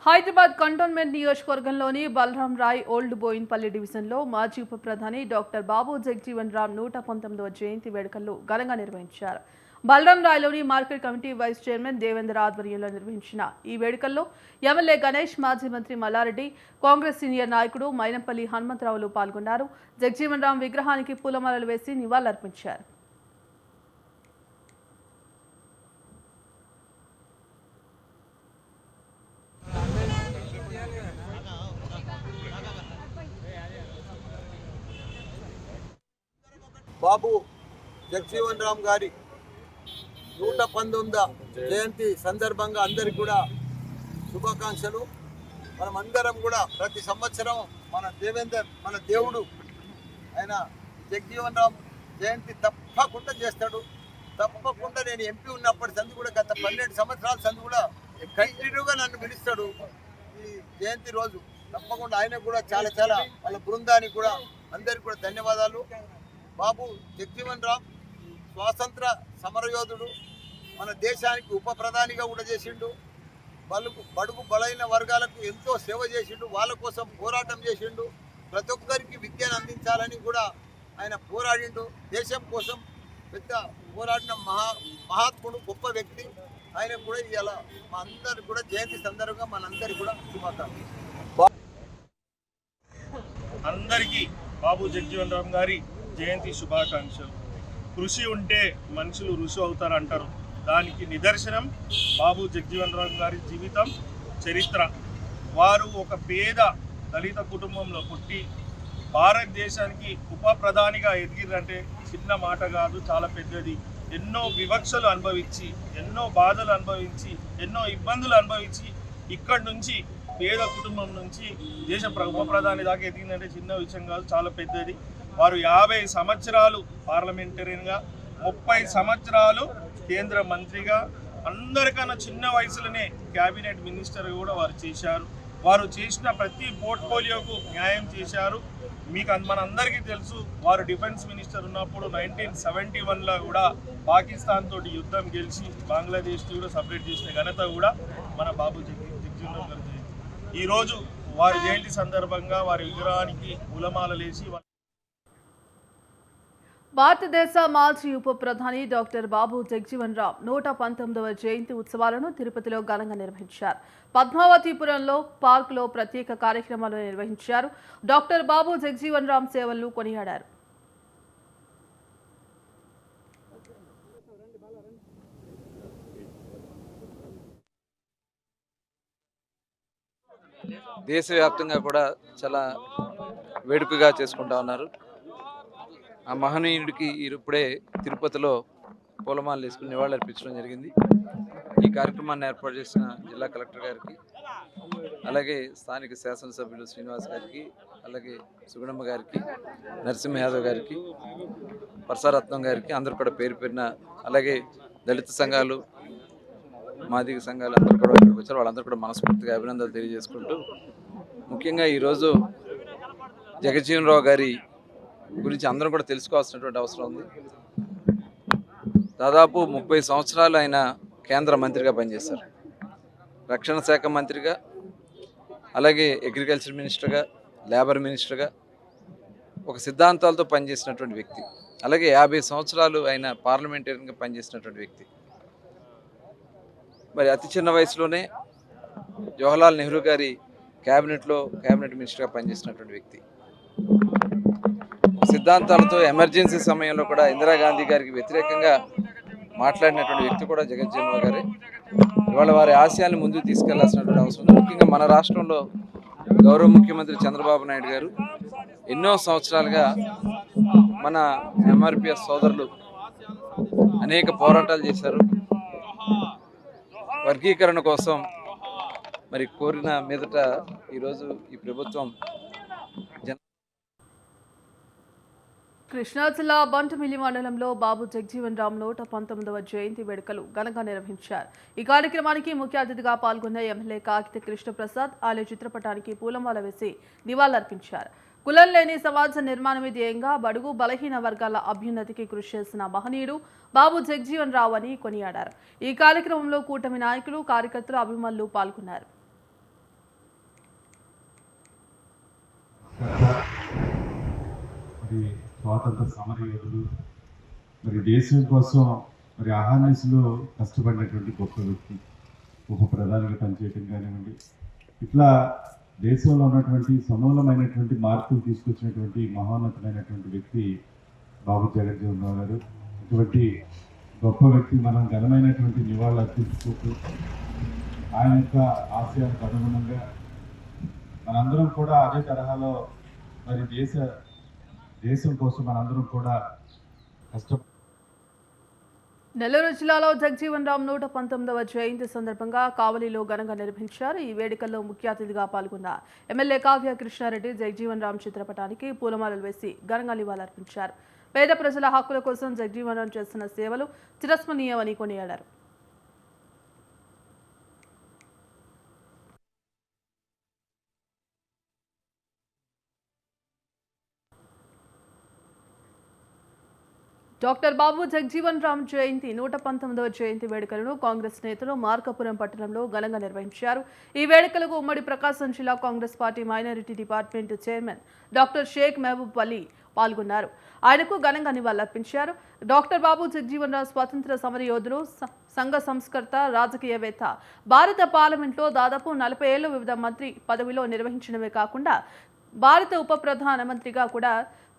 Hyderabad cantonment నియోజకవర్గంలోని Balaram Roy old Boinpally డివిజన్లో మాజీ ఉప ప్రధాని డాక్టర్ బాబు జగజీవన్ రామ్ 119వ జయంతి వేడుకలు ఘనంగా నిర్వహించారు. బలరాం రాయ్లోని market committee vice chairman Devendra ఆధ్వర్యంలో నిర్వహించిన ఈ వేడుకల్లో ఎమ్మెల్యే గణేష్, మాజీ మంత్రి మల్లారెడ్డి, కాంగ్రెస్ సీనియర్ నాయకుడు మైనంపల్లి హనుమంతరావులు పాల్గొన్నారు. జగజీవన్ రామ్ విగ్రహానికి పూలమాలలు వేసి నివాళులర్పించారు. బాబు జగజీవన్ రామ్ గారి 119వ జయంతి సందర్భంగా అందరికీ కూడా శుభాకాంక్షలు. మనం అందరం కూడా ప్రతి సంవత్సరం మన దేవుడు ఆయన జగజీవన్ రామ్ జయంతి తప్పకుండా చేస్తాడు. తప్పకుండా నేను ఎంపీ ఉన్నప్పటి సంది కూడా గత 12 సంవత్సరాల సంది కూడా కంటిన్యూగా నన్ను పిలుస్తాడు. ఈ జయంతి రోజు తప్పకుండా ఆయనకు కూడా చాలా వాళ్ళ బృందానికి కూడా అందరికీ కూడా ధన్యవాదాలు. బాబు జగజీవన్ రామ్ స్వాతంత్ర సమరయోధుడు, మన దేశానికి ఉప ప్రధానిగా కూడా చేసిండు. బడుగు బలైన వర్గాలకు ఎంతో సేవ చేసిండు, వాళ్ళ కోసం పోరాటం చేసిండు. ప్రతి ఒక్కరికి విద్యను అందించాలని కూడా ఆయన పోరాడిండు. దేశం కోసం పెద్ద పోరాడిన మహాత్ముడు, గొప్ప వ్యక్తి. ఆయన కూడా ఇలా మా అందరికి కూడా జయంతి సందర్భంగా మనందరికీ కూడా శుభాకాంక్షలు. అందరికీ బాబు జగజీవన్ రామ్ గారి జయంతి శుభాకాంక్షలు. కృషి ఉంటే మనుషులు ఋషి అవుతారు అంటారు. దానికి నిదర్శనం బాబు జగజీవన్ రామ్ గారి జీవితం, చరిత్ర. వారు ఒక పేద దళిత కుటుంబంలో పుట్టి భారతదేశానికి ఉప ప్రధానిగా ఎదిగిరంటే చిన్న మాట కాదు, చాలా పెద్దది. ఎన్నో వివక్షలు అనుభవించి, ఎన్నో బాధలు అనుభవించి, ఎన్నో ఇబ్బందులు అనుభవించి ఇక్కడి నుంచి పేద కుటుంబం నుంచి దేశ ఉప ప్రధాని దాకా ఎదిగిందంటే చిన్న విషయం కాదు, చాలా పెద్దది. వారు 50 సంవత్సరాలు పార్లమెంటరీగా, 30 సంవత్సరాలు కేంద్ర మంత్రిగా, అందరికన్నా చిన్న వయసులోనే క్యాబినెట్ మినిస్టర్ కూడా వారు చేశారు. వారు చేసిన ప్రతి పోర్ట్ఫోలియోకు న్యాయం చేశారు. మీకు మనందరికీ తెలుసు, వారు డిఫెన్స్ మినిస్టర్ ఉన్నప్పుడు 1971లో కూడా పాకిస్తాన్ తోటి యుద్ధం గెలిచి బంగ్లాదేశ్ కూడా సపరేట్ చేసిన ఘనత కూడా మన బాబు జగజీవన్ రామ్ గారి జయంతి. ఈరోజు వారి జయంతి సందర్భంగా వారి విగ్రహానికి పూలమాలలేసి భారతదేశ మాజీ ఉప ప్రధాని డాక్టర్ బాబు జగజీవన్ రామ్ 119వ జయంతి ఉత్సవాలను తిరుపతిలో ఘనంగా నిర్వహించారు. పద్మావతిపురంలో పార్కులో ప్రత్యేక కార్యక్రమాలు నిర్వహించారు. డాక్టర్ బాబు జగజీవన్ రామ్ సేవలను కొనియాడారు. దేశవ్యాప్తంగా కూడా చాలా వేడుకగా చేసుకుంటా ఉన్నారు. ఆ మహనీయుడికి ఇప్పుడే తిరుపతిలో పూలమాలలు వేసుకుని నివాళులు అర్పించడం జరిగింది. ఈ కార్యక్రమాన్ని ఏర్పాటు చేసిన జిల్లా కలెక్టర్ గారికి, అలాగే స్థానిక శాసనసభ్యులు శ్రీనివాస్ గారికి, అలాగే సుగుణమ్మ గారికి, నరసింహ యాదవ్ గారికి, పరసారత్నం గారికి, అందరూ కూడా పేరు పేరున, అలాగే దళిత సంఘాలు, మాదిగ సంఘాలు అందరూ కూడా ఇక్కడికి వచ్చారు. వాళ్ళందరూ కూడా మనస్ఫూర్తిగా అభినందనలు తెలియజేసుకుంటూ, ముఖ్యంగా ఈరోజు జగజీవన్ రామ్ గారి గురించి అందరం కూడా తెలుసుకోవాల్సినటువంటి అవసరం ఉంది. దాదాపు 30 సంవత్సరాలు ఆయన కేంద్ర మంత్రిగా పనిచేశారు. రక్షణ శాఖ మంత్రిగా, అలాగే అగ్రికల్చర్ మినిస్టర్గా, లేబర్ మినిస్టర్గా ఒక సిద్ధాంతాలతో పనిచేసినటువంటి వ్యక్తి. అలాగే 50 సంవత్సరాలు ఆయన పార్లమెంటరీగా పనిచేసినటువంటి వ్యక్తి. మరి అతి చిన్న వయసులోనే జవహర్లాల్ నెహ్రూ గారి క్యాబినెట్ మినిస్టర్గా పనిచేసినటువంటి వ్యక్తి. సిద్ధాంతాలతో ఎమర్జెన్సీ సమయంలో కూడా ఇందిరాగాంధీ గారికి వ్యతిరేకంగా మాట్లాడినటువంటి వ్యక్తి కూడా జగజీవన్ రామ్ గారే. ఇవాళ వారి ఆశయాన్ని ముందుకు తీసుకెళ్లాల్సినటువంటి అవసరం ఉంది. ముఖ్యంగా మన రాష్ట్రంలో గౌరవ ముఖ్యమంత్రి చంద్రబాబు నాయుడు గారు ఎన్నో సంవత్సరాలుగా మన ఎంఆర్పిఎస్ సోదరులు అనేక పోరాటాలు చేశారు. వర్గీకరణ కోసం మరి కోరిన మీదట ఈరోజు ఈ ప్రభుత్వం కృష్ణా జిల్లా బంటుమిల్లి మండలంలో బాబు జగజీవన్ రామ్ 119వ జయంతి వేడుకలు ఘనంగా నిర్వహించారు. ఈ కార్యక్రమానికి ముఖ్య అతిథిగా పాల్గొన్న ఎమ్మెల్యే కాకితి కృష్ణప్రసాద్ ఆలయ చిత్రపటానికి పూలమాల వేసి నివాళులర్పించారు. కులం లేని సమాజ నిర్మాణమే ధ్యేయంగా బడుగు బలహీన వర్గాల అభ్యున్నతికి కృషి చేసిన మహనీయుడు బాబు జగజీవన్ రామ్ అని కొనియాడారు. ఈ కార్యక్రమంలో కూటమి నాయకులు, కార్యకర్తలు, అభిమానులు పాల్గొన్నారు. మరి స్వాతంత్ర సమరయోధులు, మరి దేశం కోసం మరి అహర్నిశలో కష్టపడినటువంటి గొప్ప వ్యక్తి, ఉప ప్రధానిగా పనిచేయటం కానివ్వండి, ఇట్లా దేశంలో ఉన్నటువంటి సమూలమైనటువంటి మార్పులు తీసుకొచ్చినటువంటి మహోన్నతమైనటువంటి వ్యక్తి బాబు జగజ్జీవన్ రావు గారు. ఇటువంటి గొప్ప వ్యక్తి మనం ఘనమైనటువంటి నివాళులు అర్పిస్తూ ఆయన యొక్క ఆశయాలకు అనుగుణంగా మనందరం కూడా అదే తరహాలో మరి దేశం కోసం మనందరం కూడా నెల్లూరు జిల్లాలో జగజీవన్ రామ్ 119వ జయంతి సందర్భంగా కావలిలో ఘనంగా నిర్వహించారు. ఈ వేడుకల్లో ముఖ్య అతిథిగా పాల్గొన్న ఎమ్మెల్యే కావ్య కృష్ణారెడ్డి జగజీవన్ రామ్ చిత్రపటానికి పూలమాలలు వేసి ఘనంగా నివాళులర్పించారు. పేద ప్రజల హక్కుల కోసం జగజీవన్ రామ్ చేస్తున్న సేవలు చిరస్మరణీయమని కొనియాడారు. డాక్టర్ బాబు జగజీవన్ రామ్ జయంతి 119వ జయంతి వేడుకలను కాంగ్రెస్ నేతలు మార్కాపురం పట్టణంలో ఘనంగా నిర్వహించారు. ఈ వేడుకలకు ఉమ్మడి ప్రకాశం జిల్లా Congress party minority department chairman doctor Sheikh Mahaboob Ali పాల్గొన్నారు. ఆయనకు ఘనంగా నివాళులర్పించారు. డాక్టర్ బాబు జగజీవన్ రామ్ స్వాతంత్ర సమరయోధులు, సంఘ సంస్కర్త, రాజకీయవేత్త. భారత పార్లమెంట్లో దాదాపు 40 ఏళ్లు వివిధ మంత్రి పదవిలో నిర్వహించడమే కాకుండా భారత ఉప ప్రధానమంత్రిగా కూడా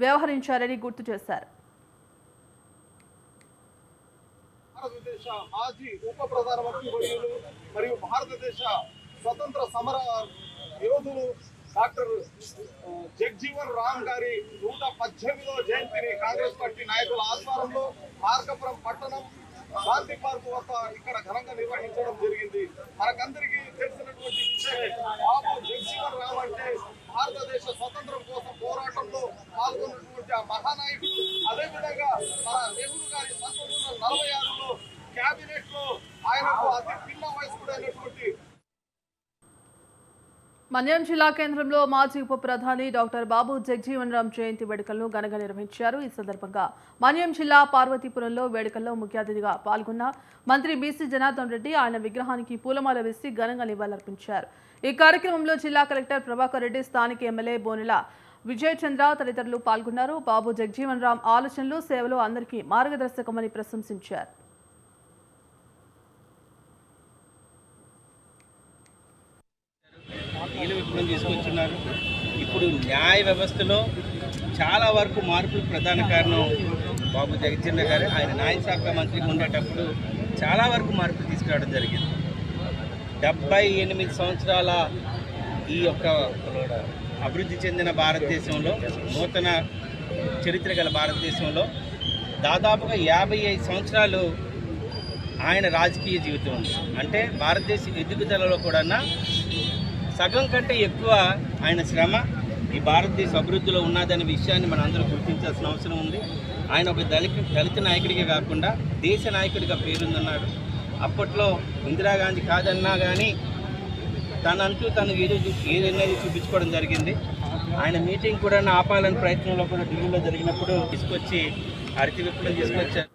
వ్యవహరించారని గుర్తు చేశారు. భారతదేశ మాజీ ఉప ప్రధానమంత్రి వర్యులు మరియు భారతదేశ స్వతంత్ర సమర యోధులు డాక్టర్ జగజీవన్ రామ్ గారి 118వ జయంతిని కాంగ్రెస్ పార్టీ నాయకుల ఆధ్వర్యంలో మార్కాపురం పట్టణం గాంధీ పార్క్ వద్ద ఇక్కడ ఘనంగా నిర్వహించడం జరిగింది. మనకందరికీ తెలిసినటువంటి విషయమే, బాబు జగజీవన్ రామ్ అంటే భారతదేశ స్వతంత్రం కోసం పోరాటంలో పాల్గొన్నటువంటి ఆ మహానాయకుడు. అదేవిధంగా మన నెహ్రూ గారి 1946లో క్యాబినెట్ లో ఆయనకు అతి చిన్న వయస్కుడైనటువంటి మన్యం జిల్లా కేంద్రంలో మాజీ ఉప ప్రధాని డాక్టర్ బాబు జగజీవన్ రామ్ జయంతి వేడుకలను ఘనంగా నిర్వహించారు. ఈ సందర్భంగా మన్యం జిల్లా పార్వతీపురంలో వేడుకల్లో ముఖ్య అతిథిగా పాల్గొన్న మంత్రి బీసీ జనార్దన్ రెడ్డి ఆయన విగ్రహానికి పూలమాల వేసి ఘనంగా నివాళులర్పించారు. ఈ కార్యక్రమంలో జిల్లా కలెక్టర్ ప్రభాకర్ రెడ్డి, స్థానిక ఎమ్మెల్యే బోనెల విజయ్ చంద్ర తదితరులు పాల్గొన్నారు. బాబు జగజీవన్ రామ్ ఆలోచనలు, సేవలు అందరికీ మార్గదర్శకమని ప్రశంసించారు. విప్లవం తీసుకొచ్చున్నారు. ఇప్పుడు న్యాయ వ్యవస్థలో చాలా వరకు మార్పులు ప్రధాన కారణం బాబు జగజీవన్ గారు. ఆయన న్యాయశాఖ మంత్రిగా ఉండేటప్పుడు చాలా వరకు మార్పులు తీసుకురావడం జరిగింది. 78 సంవత్సరాల ఈ యొక్క అభివృద్ధి చెందిన భారతదేశంలో, నూతన చరిత్ర గల భారతదేశంలో దాదాపుగా 55 సంవత్సరాలు ఆయన రాజకీయ జీవితం ఉంది. అంటే భారతదేశ ఎదుగుదలలో కూడా సగం కంటే ఎక్కువ ఆయన శ్రమ ఈ భారతదేశ అభివృద్ధిలో ఉన్నదనే విషయాన్ని మనం అందరూ గుర్తించాల్సిన అవసరం ఉంది. ఆయన ఒక దళిత నాయకుడిగా కాకుండా దేశ నాయకుడిగా పేరుందన్నాడు. అప్పట్లో ఇందిరాగాంధీ కాదన్నా కానీ తనంటూ తను ఏదైనా చూపించుకోవడం జరిగింది. ఆయన మీటింగ్ కూడా ఆపాలని ప్రయత్నంలో కూడా ఢిల్లీలో జరిగినప్పుడు తీసుకొచ్చి హరిత విప్లవం తీసుకొచ్చారు.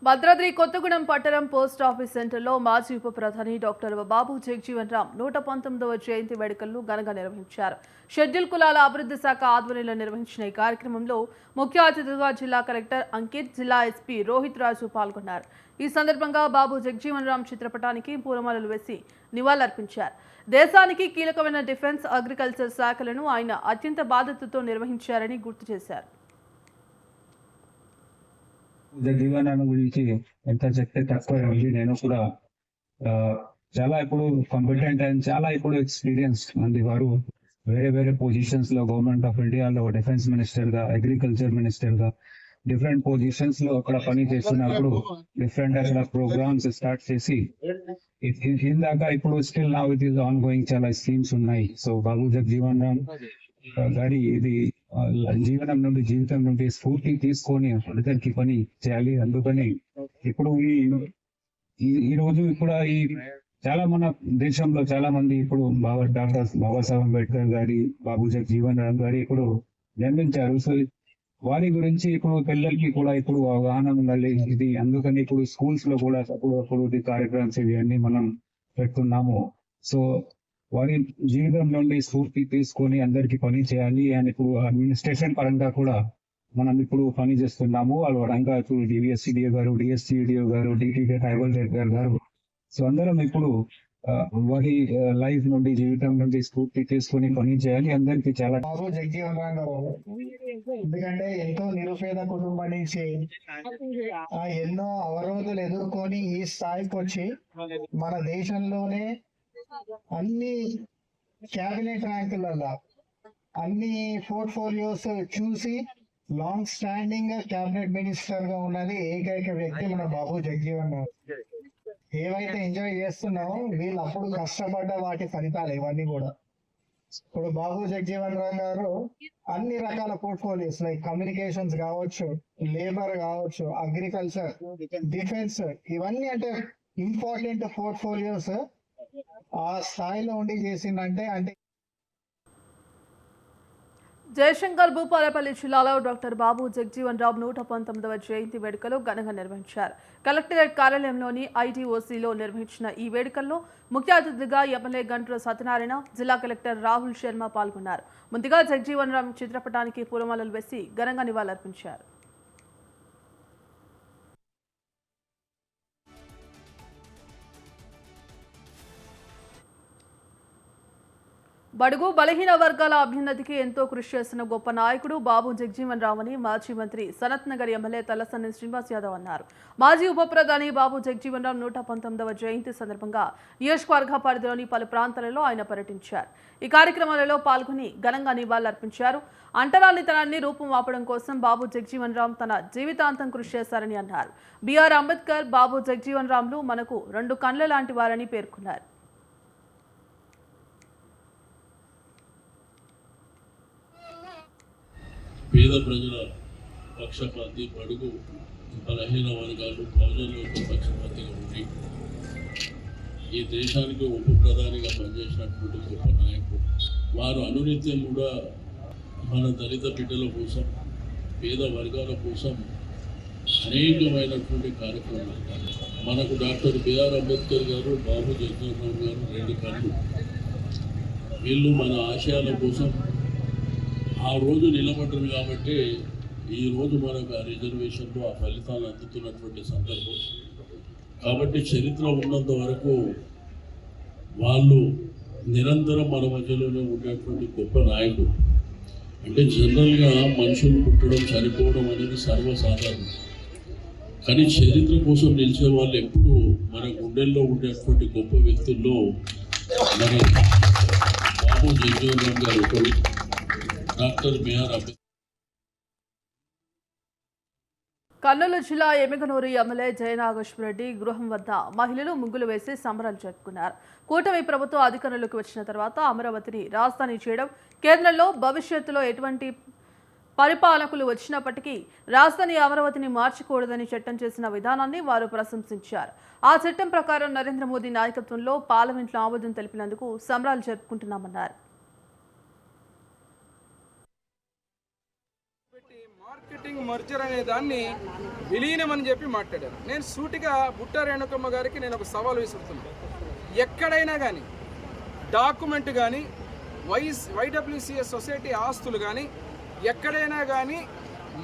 భద్రాద్రి కొత్తగూడెం పట్టణం పోస్ట్ ఆఫీస్ సెంటర్లో మాజీ ఉప ప్రధాని డాక్టర్ బాబు జగజీవన్ రామ్ 119వ జయంతి వేడుకలను ఘనంగా నిర్వహించారు. షెడ్యూల్ కులాల అభివృద్ధి శాఖ ఆధ్వర్యంలో నిర్వహించిన ఈ కార్యక్రమంలో ముఖ్య అతిథిగా జిల్లా కలెక్టర్ అంకిత్, జిల్లా ఎస్పీ రోహిత్ రాజు పాల్గొన్నారు. ఈ సందర్భంగా బాబు జగజీవన్ రామ్ చిత్రపటానికి పూలమాలలు వేసి నివాళులర్పించారు. దేశానికి కీలకమైన డిఫెన్స్, అగ్రికల్చర్ శాఖలను ఆయన అత్యంత బాధ్యతతో నిర్వహించారని గుర్తు చేశారు. జగజీవన్ రామ్ గురించి ఎంత చెప్తే తక్కువ. నేను కూడా చాలా ఇప్పుడు కాంపిటెంట్ అండ్ చాలా ఇప్పుడు ఎక్స్పీరియన్స్ మంది వారు వేరే వేరే పొజిషన్స్ లో గవర్నమెంట్ ఆఫ్ ఇండియాలో డిఫెన్స్ మినిస్టర్ గా, అగ్రికల్చర్ మినిస్టర్ గా డిఫరెంట్ పొజిషన్స్ లో అక్కడ పని చేస్తున్నప్పుడు డిఫరెంట్ అక్కడ ప్రోగ్రామ్స్ స్టార్ట్ చేసి ఇందాక ఇప్పుడు still now it is on going చాలా స్కీమ్స్ ఉన్నాయి. సో బాబు జగజీవన్ రామ్ గారి ఇది జీవితం నుండి స్ఫూర్తి తీసుకొని అందరికి పని చేయాలి. అందుకని ఇప్పుడు ఈ రోజు కూడా ఈ చాలా మన దేశంలో చాలా మంది ఇప్పుడు డాక్టర్ బాబాసాహెబ్ అంబేద్కర్ గారి, బాబు జగజీవన్ రామ్ గారి ఇప్పుడు జన్మించారు. సో వారి గురించి ఇప్పుడు పిల్లలకి కూడా ఇప్పుడు అవగాహన ఉండాలి. ఇది అందుకని ఇప్పుడు స్కూల్స్ లో కూడా అప్పుడు కార్యక్రమాలు ఇవన్నీ మనం పెడుతున్నాము. సో వారి జీవితం నుండి స్ఫూర్తి తీసుకొని అందరికీ పని చేయాలి. అండ్ ఇప్పుడు అడ్మినిస్ట్రేషన్ పరంగా కూడా మనం ఇప్పుడు పని చేస్తున్నాము. వాళ్ళ పరంగా ఇప్పుడు డివిఎస్సిడిఓ గారు, డిఎస్సిడిఓ గారు, డిటికే ట్రైబల్ డైరెక్టర్ గారు, సో అందరం ఇప్పుడు వారి లైఫ్ నుండి, జీవితం నుండి స్ఫూర్తి తీసుకొని పని చేయాలి. అందరికీ చాలా బాబు జగజీవన్ రామ్ గారు ఎందుకంటే ఎంతో నిరుపేద కుటుంబం నుంచి ఎన్నో అవరోధాలు ఎదుర్కొని ఈ స్థాయికి వచ్చి మన దేశంలోనే అన్ని క్యాబినెట్ ర్యాంకులలో అన్ని పోర్ట్ఫోలియోస్ చూసి లాంగ్ స్టాండింగ్ క్యాబినెట్ మినిస్టర్ గా ఉన్నది ఏకైక వ్యక్తి మన బాబు జగజీవన్ రామ్. ఏవైతే ఎంజాయ్ చేస్తున్నామో వీళ్ళు అప్పుడు కష్టపడ్డ వాటి ఫలితాలు ఇవన్నీ కూడా. ఇప్పుడు బాబు జగజీవన్ రామ్ గారు అన్ని రకాల పోర్ట్ఫోలియోస్ లైక్ కమ్యూనికేషన్స్ కావచ్చు, లేబర్ కావచ్చు, అగ్రికల్చర్, డిఫెన్స్, ఇవన్నీ అంటే ఇంపార్టెంట్ పోర్ట్ఫోలియోస్ ఆ స్థాయిలో ఉండి చేసిందంటే అంటే జయశంకర్ భూపాలపల్లి జిల్లాలో డాక్టర్ బాబు జగజీవన్ రామ్ 119వ జయంతి వేడుకలు ఘనంగా నిర్వహించారు. కలెక్టరేట్ కార్యాలయంలోని ఐటీఓసీలో నిర్వహించిన ఈ వేడుకల్లో ముఖ్య అతిథిగా ఎమ్మెల్యే గంట్ర సత్యనారాయణ, జిల్లా కలెక్టర్ రాహుల్ శర్మ పాల్గొన్నారు. ముందుగా జగజీవన్ రామ్ చిత్రపటానికి పూలమాలలు వేసి ఘనంగా నివాళులర్పించారు. బడుగు బలహీన వర్గాల అభ్యున్నతికి ఎంతో కృషి చేసిన గొప్ప నాయకుడు బాబు జగజీవన్ రామ్ అని మాజీ మంత్రి సనత్ నగర్ ఎమ్మెల్యే తలసాని శ్రీనివాస్ యాదవ్ అన్నారు. మాజీ ఉప ప్రధాని బాబు జగజీవన్ రామ్ 119వ జయంతి సందర్భంగా నియోజకవర్గ పరిధిలోని పలు ప్రాంతాలలో ఆయన పర్యటించారు. ఈ కార్యక్రమాలలో పాల్గొని ఘనంగా నివాళులర్పించారు. అంటరానితనాన్ని రూపుమాపడం కోసం బాబు జగజీవన్ రామ్ తన జీవితాంతం కృషి చేశారని అన్నారు. బిఆర్ అంబేద్కర్, బాబు జగజీవన్ రామ్లు మనకు రెండు కళ్ళ లాంటి వారని పేర్కొన్నారు. పేద ప్రజల పక్షపాతి, బడుగు బలహీన వర్గాలు, బహుజనుల యొక్క పక్షపాతిగా ఉండి ఈ దేశానికి ఉప ప్రధానిగా పనిచేసినటువంటి గొప్ప నాయకుడు. వారు అనునిత్యం కూడా మన దళిత బిడ్డల కోసం, పేద వర్గాల కోసం అనేకమైనటువంటి కార్యక్రమాలు. మనకు డాక్టర్ బిఆర్ అంబేద్కర్ గారు, బాబు జగజీవన్ రామ్ గారు రెండు కళ్ళు. వీళ్ళు మన ఆశయాల కోసం ఆ రోజు నిలబడ్డారు కాబట్టి ఈరోజు మనకు ఆ రిజర్వేషన్లో ఆ ఫలితాలు అందుతున్నటువంటి సందర్భం. కాబట్టి చరిత్ర ఉన్నంత వరకు వాళ్ళు నిరంతరం మన మధ్యలోనే ఉండేటువంటి గొప్ప నాయకుడు. అంటే జనరల్గా మనుషులు పుట్టడం, చనిపోవడం అనేది సర్వసాధారణం. కానీ చరిత్ర కోసం నిలిచే వాళ్ళు ఎప్పుడు మన గుండెల్లో ఉండేటువంటి గొప్ప వ్యక్తుల్లో మరి బాబు జగజీవన్ రామ్ గారు ఒకరు. Doctor BR Ambedkar. కర్నూలు జిల్లా ఎమ్మిగనూరు ఎమ్మెల్యే జయనాగేశ్వరరెడ్డి గృహం వద్ద మహిళలు ముగ్గులు వేసి సంబరాలు జరుపుకున్నారు. కూటమి ప్రభుత్వం అధికారంలోకి వచ్చిన తర్వాత అమరావతిని రాజధాని చేయడం, కేంద్రంలో భవిష్యత్తులో ఎటువంటి పరిపాలకులు వచ్చినప్పటికీ రాజధాని అమరావతిని మార్చకూడదని చట్టం చేసిన విధానాన్ని వారు ప్రశంసించారు. ఆ చట్టం ప్రకారం నరేంద్ర మోదీ నాయకత్వంలో పార్లమెంట్లో ఆమోదం తెలిపినందుకు సంబరాలు జరుపుకుంటున్నామన్నారు. మార్కెటింగ్ మర్జర్ అనే దాన్ని విలీనమని చెప్పి మాట్లాడారు. నేను సూటిగా బుట్ట రేణుకమ్మ గారికి నేను ఒక సవాల్ విసురుతున్నాను. ఎక్కడైనా కానీ డాక్యుమెంట్ కానీ వైడబ్ల్యూసిఎస్ సొసైటీ ఆస్తులు కానీ ఎక్కడైనా కానీ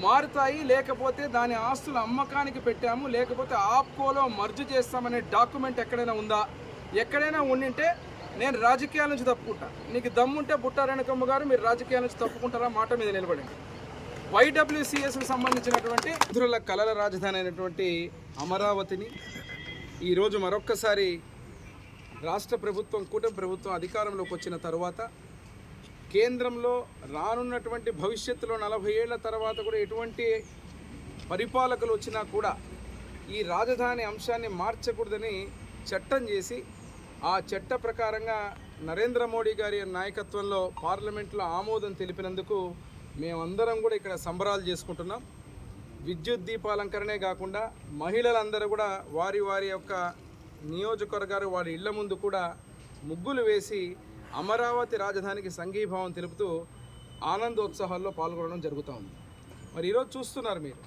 మారుతాయి, లేకపోతే దాని ఆస్తులు అమ్మకానికి పెట్టాము, లేకపోతే ఆప్కోలో మర్జ్ చేస్తామనే డాక్యుమెంట్ ఎక్కడైనా ఉందా? ఎక్కడైనా ఉండింటే నేను రాజకీయాల నుంచి తప్పుకుంటా. నీకు దమ్ముంటే బుట్ట రేణుకమ్మ గారు మీరు రాజకీయాల నుంచి తప్పుకుంటారా? మాట మీద నిలబడింది. వైడబ్ల్యూసిఎస్కి సంబంధించినటువంటి ఇతరుల కళల రాజధాని అయినటువంటి అమరావతిని ఈరోజు మరొక్కసారి రాష్ట్ర ప్రభుత్వం, కూటమి ప్రభుత్వం అధికారంలోకి వచ్చిన తర్వాత కేంద్రంలో రానున్నటువంటి భవిష్యత్తులో 40 ఏళ్ల తర్వాత కూడా ఎటువంటి పరిపాలకులు వచ్చినా కూడా ఈ రాజధాని అంశాన్ని మార్చకూడదని చట్టం చేసి ఆ చట్ట ప్రకారంగా నరేంద్ర మోడీ గారి నాయకత్వంలో పార్లమెంట్లో ఆమోదం తెలిపినందుకు మేమందరం కూడా ఇక్కడ సంబరాలు చేసుకుంటున్నాం. విద్యుత్ దీపాలంకరణే కాకుండా మహిళలందరూ కూడా వారి వారి యొక్క నియోజకవర్గాలు, వారి ఇళ్ల ముందు కూడా ముగ్గులు వేసి అమరావతి రాజధానికి సంఘీభావం తెలుపుతూ ఆనందోత్సాహాల్లో పాల్గొనడం జరుగుతూ ఉంది. మరి ఈరోజు చూస్తున్నారు మీరు,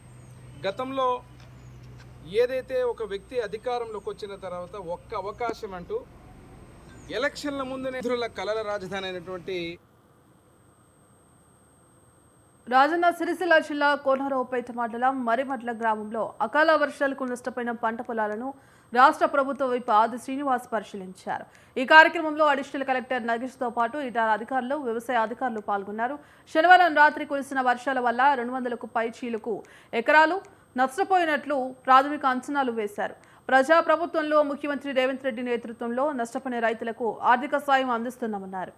గతంలో ఏదైతే ఒక వ్యక్తి అధికారంలోకి వచ్చిన తర్వాత ఒక్క అవకాశం అంటూ ఎలక్షన్ల ముందునే నిధుల కళల రాజధాని అయినటువంటి రాజన్న సిరిసిల్ల జిల్లా కోనరావుపేట మండలం మరిమట్ల గ్రామంలో అకాల వర్షాలకు నష్టపోయిన పంట పొలాలను రాష్ట్ర ప్రభుత్వ వైపు ఆది శ్రీనివాస్ పరిశీలించారు. ఈ కార్యక్రమంలో అడిషనల్ కలెక్టర్ నగేష్తో పాటు ఇతర అధికారులు, వ్యవసాయ అధికారులు పాల్గొన్నారు. శనివారం రాత్రి కురిసిన వర్షాల వల్ల 200కు పైచీలకు ఎకరాలు నష్టపోయినట్లు ప్రాథమిక అంచనాలు వేశారు. ప్రజాప్రభుత్వంలో ముఖ్యమంత్రి రేవంత్ రెడ్డి నేతృత్వంలో నష్టపోయిన రైతులకు ఆర్థిక సాయం అందిస్తున్నామన్నారు.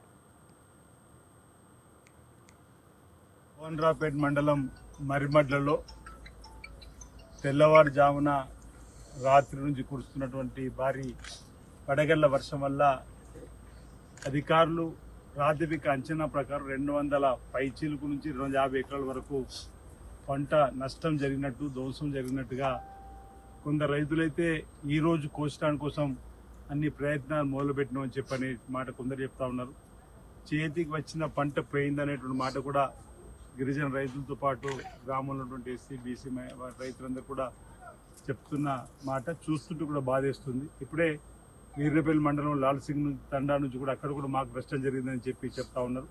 కోనరావుపేట మండలం మరిమడ్లలో తెల్లవారుజామున రాత్రి నుంచి కురుస్తున్నటువంటి భారీ వడగళ్ల వర్షం వల్ల అధికారులు ప్రాథమిక అంచనా ప్రకారం 200 పైచీలకు నుంచి 250 ఎకరాల వరకు పంట నష్టం జరిగినట్టు, ధ్వంసం జరిగినట్టుగా కొందరు రైతులైతే ఈరోజు కోసడానికి కోసం అన్ని ప్రయత్నాలు మొదలుపెట్టినామని చెప్పనే మాట కొందరు చెప్తా ఉన్నారు. చేతికి వచ్చిన పంట పోయిందనేటువంటి మాట కూడా గిరిజన రైతులతో పాటు గ్రామంలో ఉన్నటువంటి ఎస్సీ బీసీ రైతులందరూ కూడా చెప్తున్న మాట చూస్తుంటే కూడా బాధేస్తుంది. ఇప్పుడే వీర్రపల్లి మండలం లాల్సింగ్ తండా నుంచి కూడా అక్కడ కూడా మాకు నష్టం జరిగిందని చెప్తా ఉన్నారు.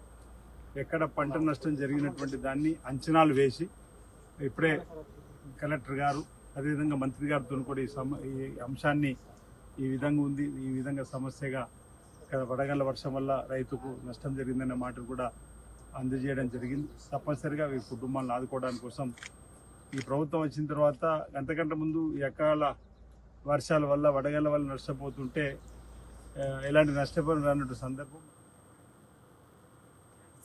ఎక్కడ పంట నష్టం జరిగినటువంటి దాన్ని అంచనాలు వేసి ఇప్పుడే కలెక్టర్ గారు అదేవిధంగా మంత్రి గారితో కూడా ఈ అంశాన్ని ఈ విధంగా ఉంది, ఈ విధంగా సమస్యగా వడగళ్ల వర్షం వల్ల రైతుకు నష్టం జరిగిందనే మాట కూడా అందజేయడం జరిగింది. తప్పనిసరిగా ఈ కుటుంబాలను ఆదుకోవడానికి కోసం ఈ ప్రభుత్వం వచ్చిన తర్వాత అంతకంటే ముందు ఈ అకాల వర్షాల వల్ల వడగళ్ల వల్ల నష్టపోతుంటే ఎలాంటి నష్టపోయిన రానటువంటి సందర్భం.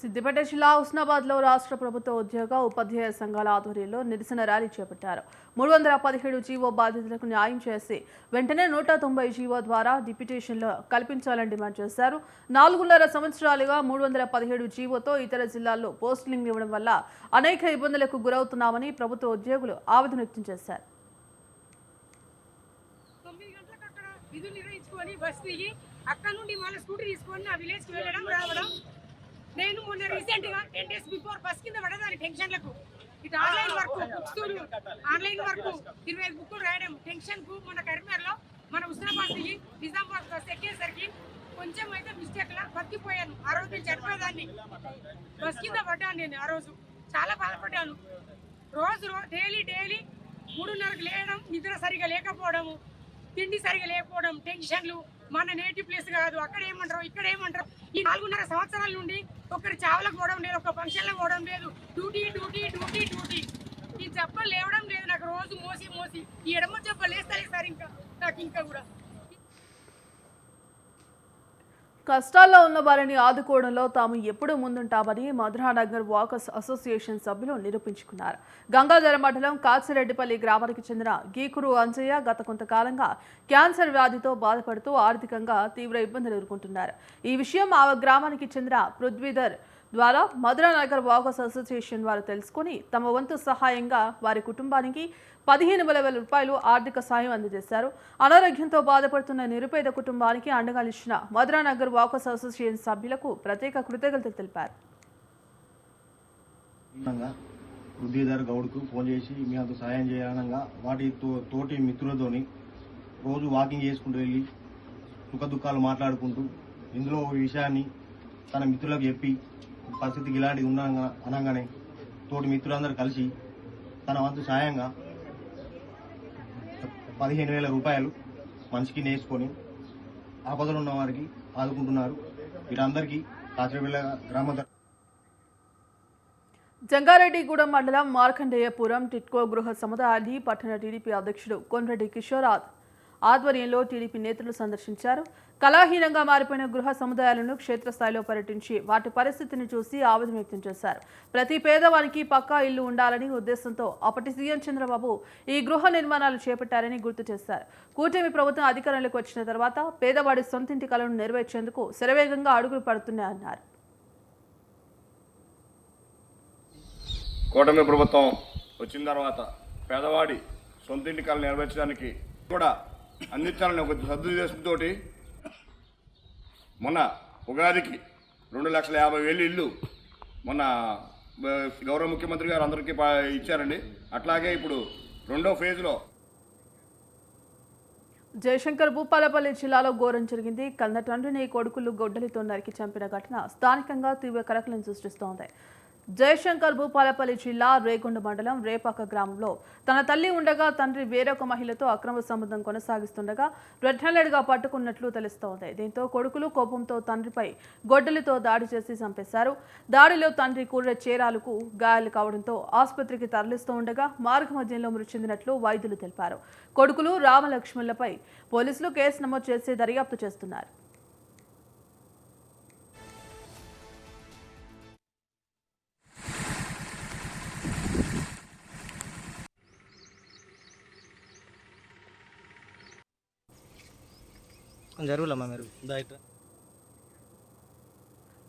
సిద్దిపేట జిల్లా హుస్నాబాద్లో రాష్ట్ర ప్రభుత్వ ఉద్యోగ ఉపాధ్యాయ సంఘాల ఆధ్వర్యంలో నిరసన ర్యాలీ చేపట్టారు. 317 జీవో బాధితులకు న్యాయం చేసి వెంటనే 190 జీవో ద్వారా డిప్యూటేషన్లు కల్పించాలని డిమాండ్ చేశారు. 4.5 సంవత్సరాలుగా 317 జీవోతో ఇతర జిల్లాల్లో పోస్టింగ్ ఇవ్వడం వల్ల అనేక ఇబ్బందులకు గురవుతున్నామని ప్రభుత్వ ఉద్యోగులు ఆవేదన వ్యక్తం చేశారు. 9 గంటలకు అక్కడ విధులు నిర్వహించుకొని బస్ దిగి అక్కడ నుండి మళ్ళీ స్కూటర్ తీసుకొని నా విలేజ్కి వెళ్ళడం రావడం. నేను మొన్న రీసెంట్గా 10 days బిఫోర్ బస్ కింద పడేదాన్ని టెన్షన్లకు. ఇటు ఆన్లైన్ వర్క్, ఆన్లైన్ వర్క్ 25 బుక్కులు రాయడం టెన్షన్కు. మన కరీంనగర్లో మన హుస్నాబాద్ దిగి నిజామాబాద్ బస్ ఎక్కేసరికి కొంచెం అయితే మిస్టేక్లా బతికిపోయాను. ఆ రోజు నేను చనిపోయేదాన్ని. బస్ కింద పడ్డాను నేను. ఆ రోజు చాలా బాధపడ్డాను. రోజు డైలీ 3:30కి లేయడం, నిద్ర సరిగా లేకపోవడము, తిండి సరిగా లేకపోవడం, టెన్షన్లు. మన నేటివ్ ప్లేస్ కాదు, అక్కడ ఏమంటారు ఇక్కడ ఏమంటారు. ఈ 4.5 సంవత్సరాల నుండి ఒకరి చావులకు పోవడం లేదు, ఒక ఫంక్షన్లకు పోవడం లేదు. డ్యూటీ ఈ జబ్బలు లేవడం లేదు నాకు. రోజు మోసి ఈ ఎడమ జబ్బలు వేస్తలేదు సార్. ఇంకా కూడా కష్టాల్లో ఉన్న వారిని ఆదుకోవడంలో తాము ఎప్పుడూ ముందుంటామని మధురానగర్ వాకర్స్ అసోసియేషన్ సభ్యులు నిరూపించుకున్నారు. గంగాధర మండలం కాచిరెడ్డిపల్లి గ్రామానికి చెందిన గీకురు అంజయ్య గత కొంతకాలంగా క్యాన్సర్ వ్యాధితో బాధపడుతూ ఆర్థికంగా తీవ్ర ఇబ్బందులు ఎదుర్కొంటున్నారు. ఈ విషయం ఆ గ్రామానికి చెందిన పృథ్వీధర్ ద్వారా మధురానగర్ వాకర్స్ అసోసియేషన్ వారు తెలుసుకుని తమ వంతు సహాయంగా వారి కుటుంబానికి 15,000 రూపాయలు ఆర్థిక సాయం అందజేశారు. అనారోగ్యంతో బాధపడుతున్న నిరుపేద కుటుంబానికి అండగా నిలిచిన మధురానగర్ వాకర్స్ అసోసియేషన్ సభ్యులకు ప్రత్యేక కృతజ్ఞతలు తెలిపారు. పృథ్వీధర్ గౌడ్కు ఫోన్ చేసి మేము సాయం చేయాలనగా వాటి తోటి మిత్రులతోని రోజు వాకింగ్ చేసుకుంటూ వెళ్ళి సుఖ దుఃఖాలు మాట్లాడుకుంటూ ఇందులో ఈ విషయాన్ని తన మిత్రులకు చెప్పి పరిస్థితికి ఇలాంటిది అనగానే తోటి మిత్రులందరూ కలిసి తన వంతు సాయంగా 15,000 రూపాయలు మనిషికి నేర్చుకొని ఆపదలు ఉన్న వారికి ఆదుకుంటున్నారు. వీరందరికీ కాచిరెడ్డిపల్లి గ్రామ జంగారెడ్డిగూడెం మండలం మార్కండేయపురం టిట్కో గృహ సముదాయాన్ని పట్టణ టీడీపీ అధ్యక్షుడు కొన్రెడ్డి కిషోర్ ఆధ్వర్యంలో టీడీపీ నేతలు సందర్శించారు. కళాహీనంగా మారిపోయిన గృహ సముదాయాలను క్షేత్రస్థాయిలో పర్యటించి వాటి పరిస్థితిని చూసి ఆవేదన వ్యక్తం చేశారు. ప్రతి పేదవానికి పక్కా ఇల్లు ఉండాలని ఉద్దేశంతో అప్పటి సీఎం చంద్రబాబు ఈ గృహ నిర్మాణాలు చేపట్టారని గుర్తు చేశారు. కూటమి ప్రభుత్వం అధికారంలోకి వచ్చిన తర్వాత పేదవాడి సొంతింటి కలను నెరవేర్చేందుకు శరవేగంగా అడుగులు పడుతున్నాయన్నారు. కూటమి ప్రభుత్వం వచ్చిన తర్వాత పేదవాడి సొంతింటి కళ నెరవేర్చడానికి కూడా అందించాలని ఒక సదుద్దేశంతో మొన్న ఉగాదికి 2,50,000 ఇల్లు మొన్న గౌరవ ముఖ్యమంత్రి గారు అందరికీ ఇచ్చారండి. అట్లాగే ఇప్పుడు రెండో ఫేజ్లో జయశంకర్ భూపాలపల్లి జిల్లాలో ఘోరం జరిగింది. కన్న తండ్రిని కొడుకులు గొడ్డలితో నరికి చంపిన ఘటన స్థానికంగా తీవ్ర కలకలం సృష్టిస్తోంది. జయశంకర్ భూపాలపల్లి జిల్లా రేగొండ మండలం రేపాక గ్రామంలో తన తల్లి ఉండగా తండ్రి వేరొక మహిళతో అక్రమ సంబంధం కొనసాగిస్తుండగా రెడ్ హ్యాండెడ్గా పట్టుకున్నట్లు తెలుస్తోంది. దీంతో కొడుకులు కోపంతో తండ్రిపై గొడ్డలితో దాడి చేసి చంపేశారు. దాడిలో తండ్రి కూర చేరాలకు గాయాలు కావడంతో ఆసుపత్రికి తరలిస్తూ ఉండగా మార్గ మధ్యంలో మృతి చెందినట్లు వైద్యులు తెలిపారు. కొడుకులు రామలక్ష్మణులపై పోలీసులు కేసు నమోదు చేసి దర్యాప్తు చేస్తున్నారు.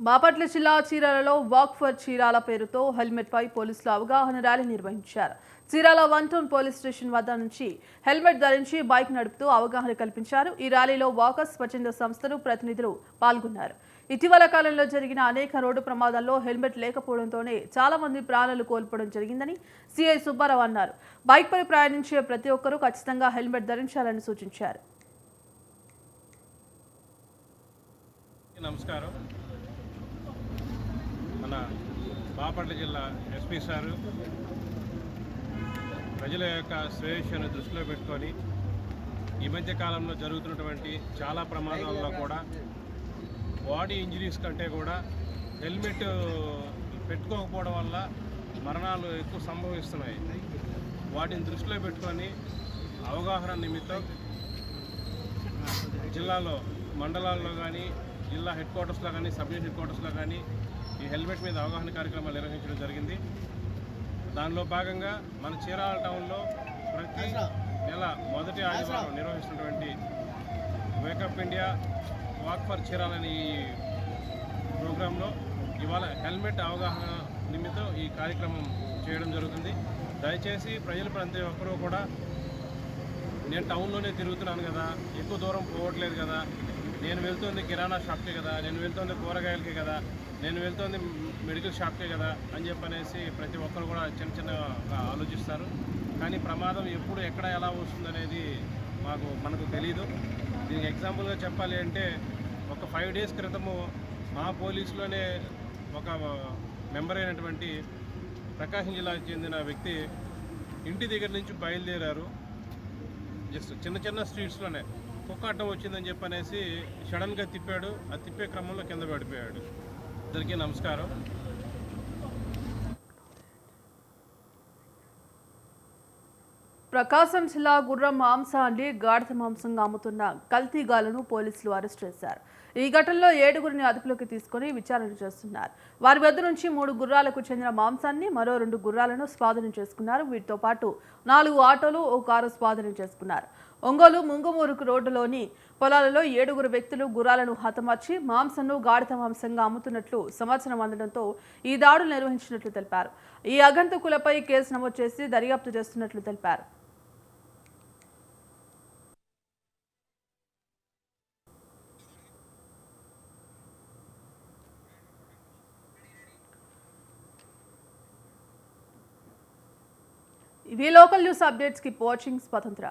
బాపట్ల జిల్లా చీరాలలో వాక్ ఫర్ చీరాల పేరుతో హెల్మెట్ పై పోలీసులు అవగాహన ర్యాలీ నిర్వహించారు. చీరాల 1 టౌన్ పోలీస్ స్టేషన్ వద్ద నుంచి హెల్మెట్ ధరించి బైక్ నడుపుతూ అవగాహన కల్పించారు. ఈ ర్యాలీలో వాకర్స్, స్వచ్ఛంద సంస్థలు ప్రతినిధులు పాల్గొన్నారు. ఇటీవల కాలంలో జరిగిన అనేక రోడ్డు ప్రమాదాల్లో హెల్మెట్ లేకపోవడంతోనే చాలా మంది ప్రాణాలు కోల్పోవడం జరిగిందని సిఐ సుబ్బారావు అన్నారు. బైక్పై ప్రయాణించే ప్రతి ఒక్కరూ ఖచ్చితంగా హెల్మెట్ ధరించాలని సూచించారు. నమస్కారం. మన బాపట్ల జిల్లా ఎస్పీ సారు ప్రజల యొక్క శ్రేయస్సును దృష్టిలో పెట్టుకొని ఈ మధ్య కాలంలో జరుగుతున్నటువంటి చాలా ప్రమాదాల్లో కూడా బాడీ ఇంజరీస్ కంటే కూడా హెల్మెట్ పెట్టుకోకపోవడం వల్ల మరణాలు ఎక్కువ సంభవిస్తున్నాయి. వాటిని దృష్టిలో పెట్టుకొని అవగాహన నిమిత్తం జిల్లాలో మండలాల్లో కానీ, జిల్లా హెడ్ క్వార్టర్స్లో కానీ, సబ్ డివిజన్ హెడ్ క్వార్టర్స్లో కానీ ఈ హెల్మెట్ మీద అవగాహన కార్యక్రమాలు నిర్వహించడం జరిగింది. దానిలో భాగంగా మన చీరాల టౌన్లో ప్రతి నెల మొదటి ఆదివారం నిర్వహిస్తున్నటువంటి wake up India walk for Chirala అనే ఈ ప్రోగ్రాంలో ఇవాళ హెల్మెట్ అవగాహన నిమిత్తం ఈ కార్యక్రమం చేయడం జరుగుతుంది. దయచేసి ప్రజలు ప్రతి ఒక్కరూ కూడా నేను టౌన్లోనే తిరుగుతున్నాను కదా, ఎక్కువ దూరం పోవట్లేదు కదా, నేను వెళ్తుంది కిరాణా షాప్కే కదా, నేను వెళ్తుంది కూరగాయలకే కదా, నేను వెళ్తుంది మెడికల్ షాప్కే కదా అని చెప్పనేసి ప్రతి ఒక్కరు కూడా చిన్న చిన్నగా ఆలోచిస్తారు. కానీ ప్రమాదం ఎప్పుడు ఎక్కడ ఎలా వస్తుందనేది మనకు తెలీదు. దీనికి ఎగ్జాంపుల్గా చెప్పాలి అంటే ఒక 5 days క్రితము మా పోలీసులోనే ఒక మెంబర్ అయినటువంటి ప్రకాశం జిల్లాకు చెందిన వ్యక్తి ఇంటి దగ్గర నుంచి బయలుదేరారు. జస్ట్ చిన్న చిన్న స్ట్రీట్స్లోనే కుక్క అడ్డం వచ్చిందని చెప్పనేసి సడన్గా తిప్పాడు. ఆ తిప్పే క్రమంలో కింద పడిపోయాడు. అందరికీ నమస్కారం. ప్రకాశం జిల్లా గుర్రం మాంసాన్ని గాడిద మాంసంగా అమ్ముతున్న కల్తీగాలను పోలీసులు అరెస్ట్ చేశారు. ఈ ఘటనలో 7గురిని అదుపులోకి తీసుకుని విచారణ చేస్తున్నారు. వారి వద్ద నుంచి 3 గుర్రాలకు చెందిన మాంసాన్ని, మరో 2 గుర్రాలను స్వాధీనం చేసుకున్నారు. వీటితో పాటు 4 ఆటోలు, ఓ కారు స్వాధీనం చేసుకున్నారు. ఒంగోలు ముంగుమూరుకు రోడ్డులోని పొలాలలో 7గురు వ్యక్తులు గుర్రాలను హతమార్చి మాంసంను గాడిద మాంసంగా అమ్ముతున్నట్లు సమాచారం అందడంతో ఈ దాడులు నిర్వహించినట్లు తెలిపారు. ఈ అగంతకులపై కేసు నమోదు చేసి దర్యాప్తు చేస్తున్నట్లు తెలిపారు. ఇవి local news updates. Keep watching స్వతంత్ర.